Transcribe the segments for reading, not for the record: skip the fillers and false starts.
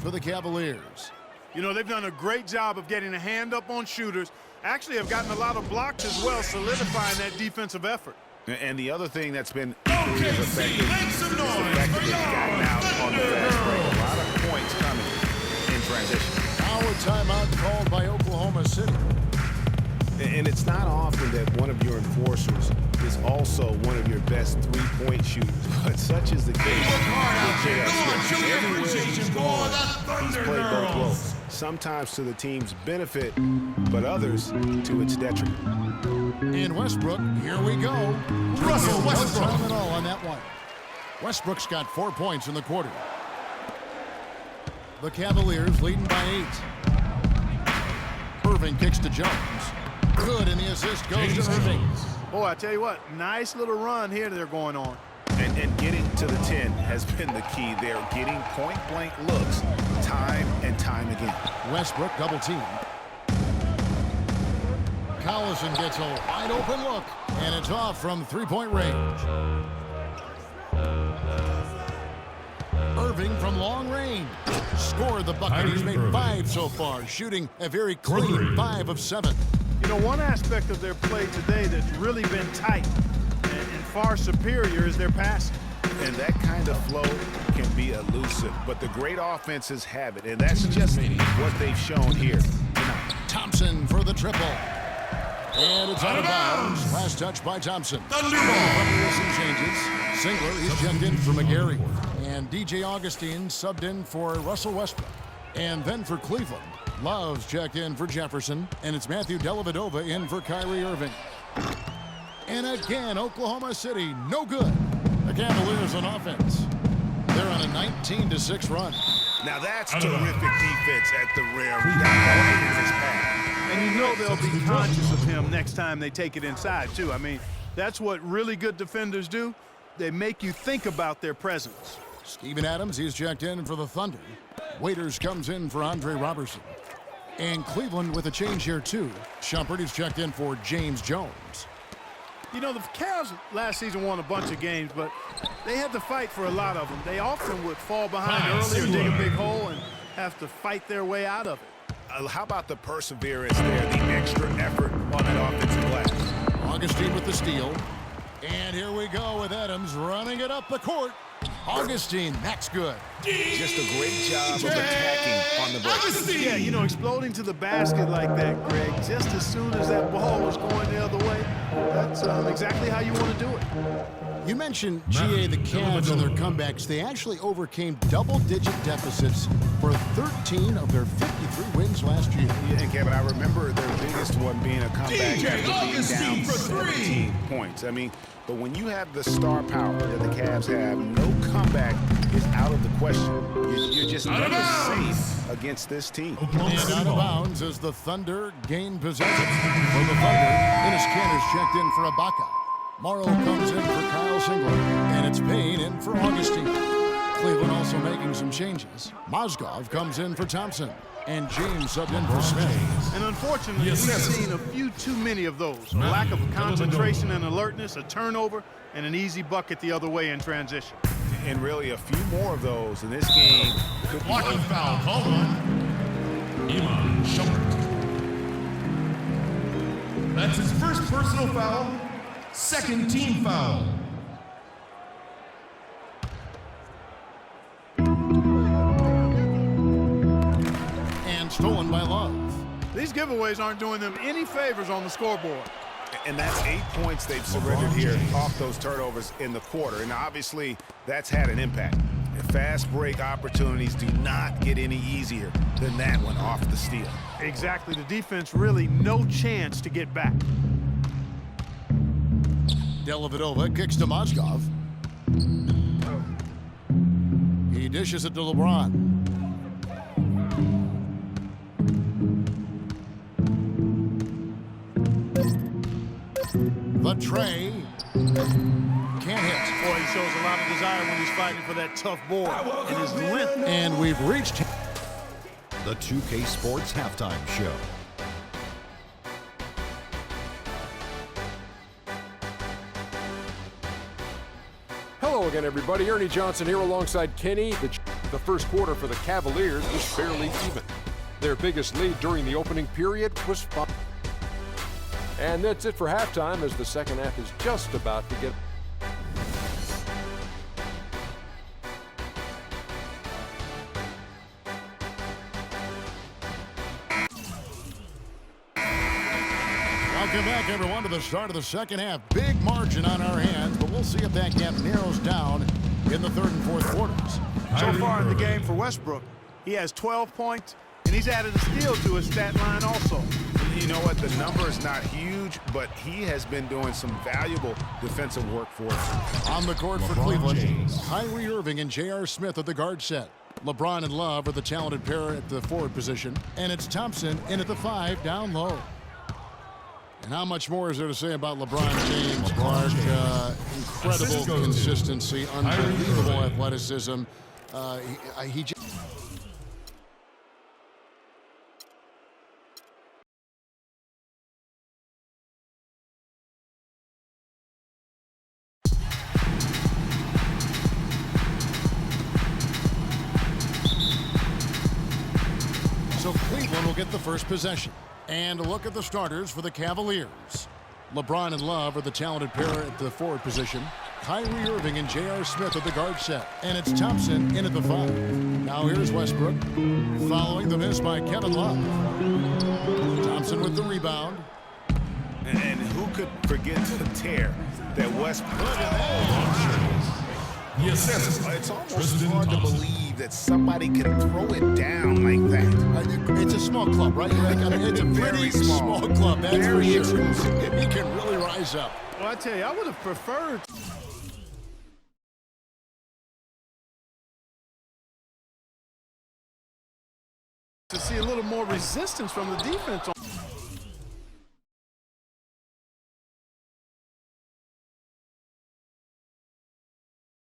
for the Cavaliers. You know, they've done a great job of getting a hand up on shooters. Actually have gotten a lot of blocks as well, solidifying that defensive effort. And the other thing that's been equally as effective is the fact that they've gotten out on the fast break. A lot of points coming in transition. Now a timeout called by Oklahoma City. And it's not often that one of your enforcers is also one of your best three-point shooters. But such is the case with J.R. Smith. Everywhere he's gone, he's played both roles. Sometimes to the team's benefit, but others to its detriment. In Westbrook, here we go. Russell Westbrook. No time at all on that one. Westbrook's got 4 points in the quarter. The Cavaliers leading by 8. Irving kicks to Jones. Good, and the assist goes to Irving. Boy, I tell you what, nice little run here they're going on. And getting to the 10 has been the key. They're getting point-blank looks time and time again. Westbrook double team. Collison gets a wide open look, and it's off from three-point range. Irving from long range. Scored the bucket. He's made 5 so far, shooting a very clean 5 of 7. You know, one aspect of their play today that's really been tight and far superior is their passing. And that kind of flow can be elusive, but the great offenses have it, and that's just what they've shown here tonight. Thompson for the triple. And it's out of bounds. Last touch by Thompson. Some changes. Singler, he's checked in for McGarry. And DJ Augustine subbed in for Russell Westbrook. And then for Cleveland, Love's checked in for Jefferson. And it's Matthew Dellavedova in for Kyrie Irving. And again, Oklahoma City, no good. The Cavaliers on offense. They're on a 19-6 run. Now that's terrific defense at the rim. He got right in his path. And you know they'll be conscious of him next time they take it inside, too. I mean, that's what really good defenders do. They make you think about their presence. Steven Adams, he's checked in for the Thunder. Waiters comes in for Andre Robertson. And Cleveland with a change here, too. Shumpert is checked in for James Jones. You know, the Cavs last season won a bunch of games, but they had to fight for a lot of them. They often would fall behind early or dig a big hole and have to fight their way out of it. How about the perseverance there, the extra effort on that offensive glass? Augustine with the steal. And here we go with Adams running it up the court. Augustine, that's good. Just a great job of attacking on the break. Yeah, you know, exploding to the basket like that, Greg, just as soon as that ball was going the other way, that's exactly how you want to do it. You mentioned, GA, the Cavs and their comebacks. They actually overcame double-digit deficits for 13 of their 53 wins last year. Yeah, and Kevin, I remember their biggest one being a comeback after being down 17 points. I mean, but when you have the star power that the Cavs have, no comeback is out of the question. You're just never safe against this team. And out of bounds as the Thunder gain possession. For the Thunder, Enes Kanter's checked in for Ibaka. Morrow comes in for Kyle Singler, and it's Payne in for Augustine. Cleveland also making some changes. Mozgov comes in for Thompson, and James subbed in for Smith. And unfortunately, we've seen a few too many of those. A lack of concentration and alertness, a turnover, and an easy bucket the other way in transition. And really a few more of those in this game. Blocking foul called on Iman Shumpert. That's his first personal foul. Second team foul. And stolen by Love. These giveaways aren't doing them any favors on the scoreboard. And that's 8 points they've surrendered here off those turnovers in the quarter. And obviously, that's had an impact. And fast break opportunities do not get any easier than that one off the steal. Exactly. The defense really no chance to get back. Dellavedova kicks to Mozgov. He dishes it to LeBron. The tray. Can't hit. Boy, he shows a lot of desire when he's fighting for that tough board and his length. And we've reached the 2K Sports Halftime Show. Hello again, everybody. Ernie Johnson here alongside Kenny. The first quarter for the Cavaliers was fairly even. Their biggest lead during the opening period was 5. And that's it for halftime, as the second half is just about to get. Welcome back, everyone, to the start of the second half. Big margin on our hands, but we'll see if that gap narrows down in the third and fourth quarters. So far in the game for Westbrook, he has 12 points, and he's added a steal to his stat line also. You know what? The number is not huge, but he has been doing some valuable defensive work for us. On the court for Cleveland, Kyrie Irving and J.R. Smith at the guard set. LeBron and Love are the talented pair at the forward position, and it's Thompson in at the 5 down low. And how much more is there to say about LeBron James, Clark? Incredible consistency, unbelievable athleticism. He just... So Cleveland will get the first possession. And a look at the starters for the Cavaliers. LeBron and Love are the talented pair at the forward position. Kyrie Irving and J.R. Smith at the guard set. And it's Thompson in at the 5. Now here's Westbrook, following the miss by Kevin Love. Thompson with the rebound. And who could forget the tear that Westbrook... Yes, it's almost hard to believe that somebody can throw it down like that. It's a small club, right? It's a pretty small club, that's for sure. He can really rise up. Well, I tell you, I would have preferred to see a little more resistance from the defense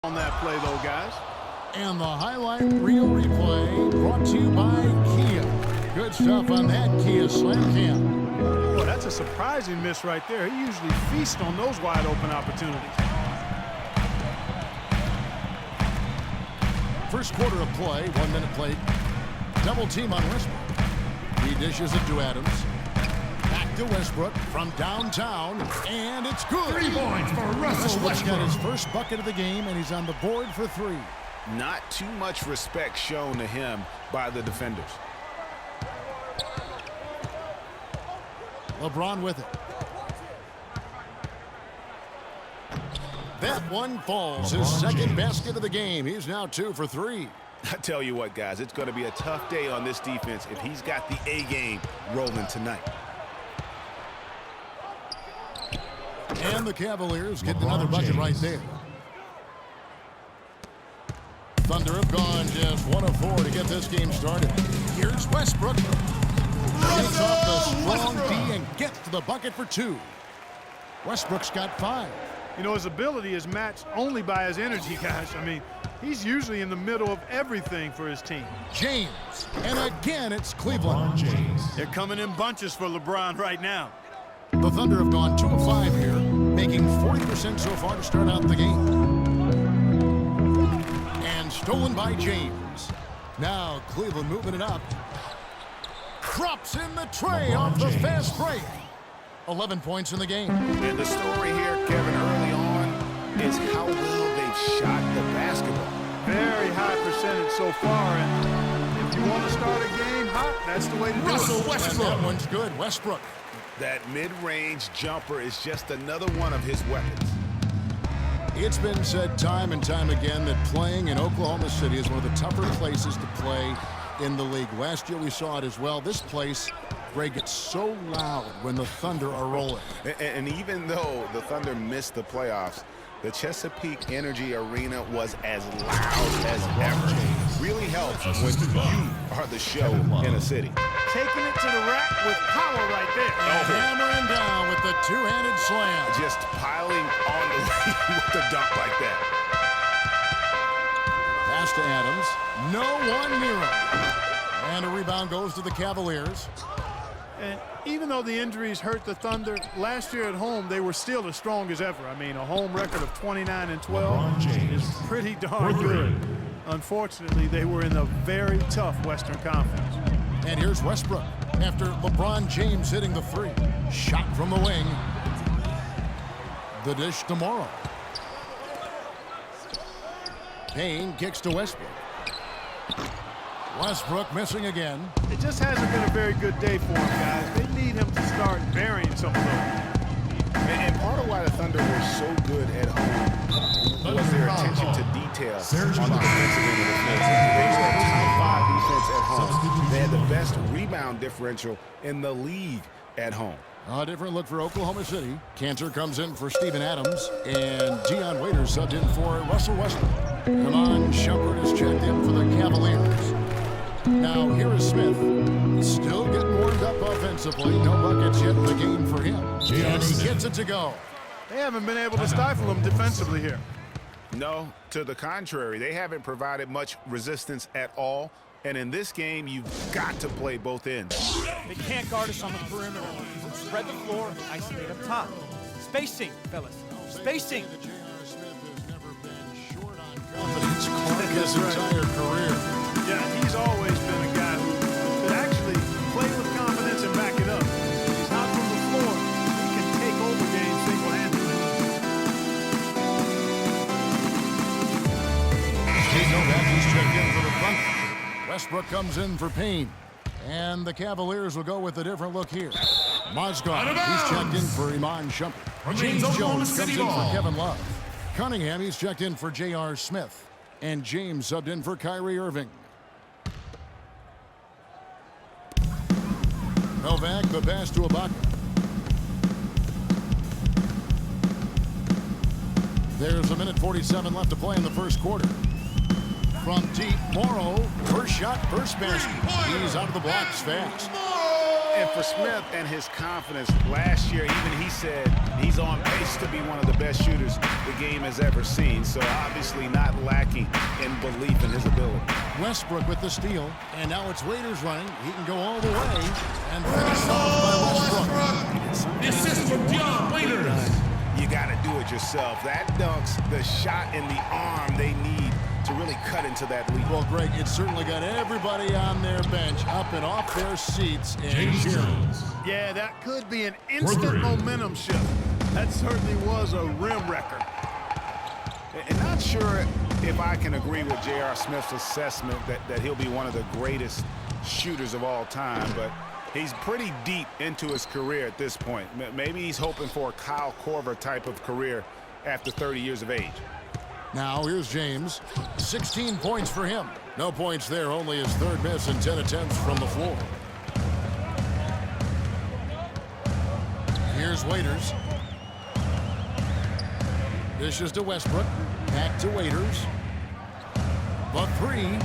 on that play, though, guys. And the highlight reel replay brought to you by Kia. Good stuff on that Kia Slam Cam. Boy, that's a surprising miss right there. He usually feasts on those wide open opportunities. First quarter of play, 1 minute played. Double team on Westbrook. He dishes it to Adams. Back to Westbrook from downtown, and it's good. 3 points for Russell Westbrook's got his Westbrook. first bucket of the game, and he's on the board for 3. Not too much respect shown to him by the defenders. LeBron with it. That one falls. His second basket of the game. He's now 2 for 3. I tell you what, guys, it's going to be a tough day on this defense if he's got the A game rolling tonight. And the Cavaliers get another bucket right there. Thunder have gone just 1 of 4 to get this game started. Here's Westbrook. Gets off the strong D and gets to the bucket for 2. Westbrook's got 5. You know, his ability is matched only by his energy, guys. I mean, he's usually in the middle of everything for his team. James. And again, it's Cleveland. They're coming in bunches for LeBron right now. The Thunder have gone 2 of 5 here, making 40% so far to start out the game. And stolen by James. Now Cleveland moving it up. Drops in the tray off the fast break. 11 points in the game. And the story here, Kevin, early on is how well they've shot the basketball. Very high percentage so far, and if you want to start a game hot, that's the way to do Russell it. Westbrook. That one's good. Westbrook. That mid-range jumper is just another one of his weapons. It's been said time and time again that playing in Oklahoma City is one of the tougher places to play in the league. Last year we saw it as well. This place, Greg, gets so loud when the Thunder are rolling. And even though the Thunder missed the playoffs, the Chesapeake Energy Arena was as loud as ever. Really helps when you are the show in a city. Taking it to the rack with power right there. Hammering down with the two-handed slam. Just piling on the lead with the dunk like that. Pass to Adams. No one near him. And a rebound goes to the Cavaliers. And even though the injuries hurt the Thunder, last year at home they were still as strong as ever. I mean, a home record of 29-12 is pretty darn good. Unfortunately, they were in a very tough Western Conference. And here's Westbrook after LeBron James hitting the three. Shot from the wing. The dish to Morrow. Payne kicks to Westbrook. Westbrook missing again. It just hasn't been a very good day for him, guys. They need him to start burying some of those. And part of why the Thunder were so good at home was their attention to detail on the defensive end of the floor. They had top 5 defense at home. They had the best rebound differential in the league at home. A different look for Oklahoma City. Cantor comes in for Steven Adams, and Dion Waiters subbed in for Russell Westbrook. Iman Shumpert is checked in for the Cavaliers. Now here is Smith, still getting warmed up offensively. No buckets yet in the game for him. And he gets it to go. They haven't been able to stifle him defensively here. No, to the contrary. They haven't provided much resistance at all. And in this game, you've got to play both ends. They can't guard us on the perimeter. Spread the floor and isolate up top. Spacing, fellas. Spacing. J.R. Smith has never been short on confidence. Clark his entire career. Yeah, he's always been a guy who could actually play with confidence and back it up. He's hot from the floor. He can take over games single-handedly. Steve Novak is checked in for the front. Westbrook comes in for Payne. And the Cavaliers will go with a different look here. Mozgov, he's checked in for Iman Shumpert. James Jones comes in for Kevin Love. Cunningham, he's checked in for J.R. Smith. And James subbed in for Kyrie Irving. Novak, the pass to Ibaka. There's a minute 47 left to play in the first quarter. From deep, Morrow, first shot, first basket. He's out of the blocks fast. And for Smith and his confidence, last year even he said he's on pace to be one of the best shooters the game has ever seen. So obviously not lacking in belief in his ability. Westbrook with the steal, and now it's Waiters running. He can go all the way and finish off by Westbrook. The assist from Dion Waiters. You got to do it yourself. That dunks the shot in the arm they need to really cut into that lead. Well, Greg, it certainly got everybody on their bench up and off their seats and James cheering. Jones. Yeah, that could be an instant momentum shift. That certainly was a rim record. And not sure if I can agree with J.R. Smith's assessment that he'll be one of the greatest shooters of all time, but he's pretty deep into his career at this point. Maybe he's hoping for a Kyle Korver type of career after 30 years of age. Now here's James. 16 points for him. No points there, only his third miss in 10 attempts from the floor. Here's Waiters. Dishes to Westbrook. Back to Waiters. The three.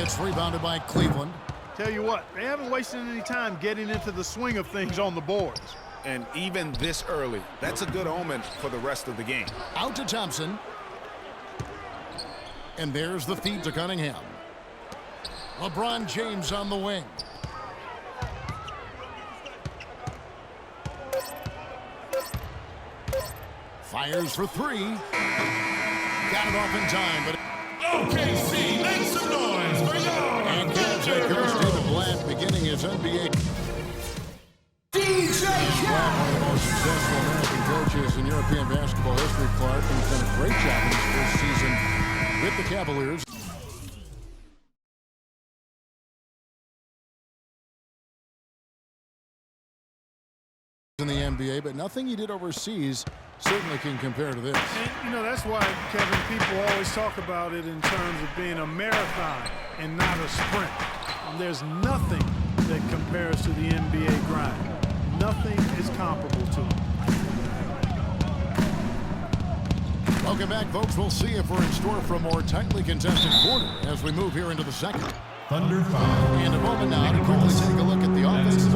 It's rebounded by Cleveland. Tell you what, they haven't wasted any time getting into the swing of things on the boards. And even this early, that's a good omen for the rest of the game. Out to Thompson. And there's the feed to Cunningham. LeBron James on the wing. Fires for three. Got it off in time, but OKC, make some noise for y'all. and Cavs head coach David Blatt beginning his NBA. DJ Blatt, one of the most successful American coaches in European basketball history, Clark, and he's done a great job in his first season with the Cavaliers. In the NBA, but nothing he did overseas certainly can compare to this. And, you know, that's why, Kevin, people always talk about it in terms of being a marathon and not a sprint. And there's nothing that compares to the NBA grind. Nothing is comparable to it. Welcome back, folks. We'll see if we're in store for a more tightly contested quarter as we move here into the second. Thunder foul. And a moment now to quickly take a look at the offensive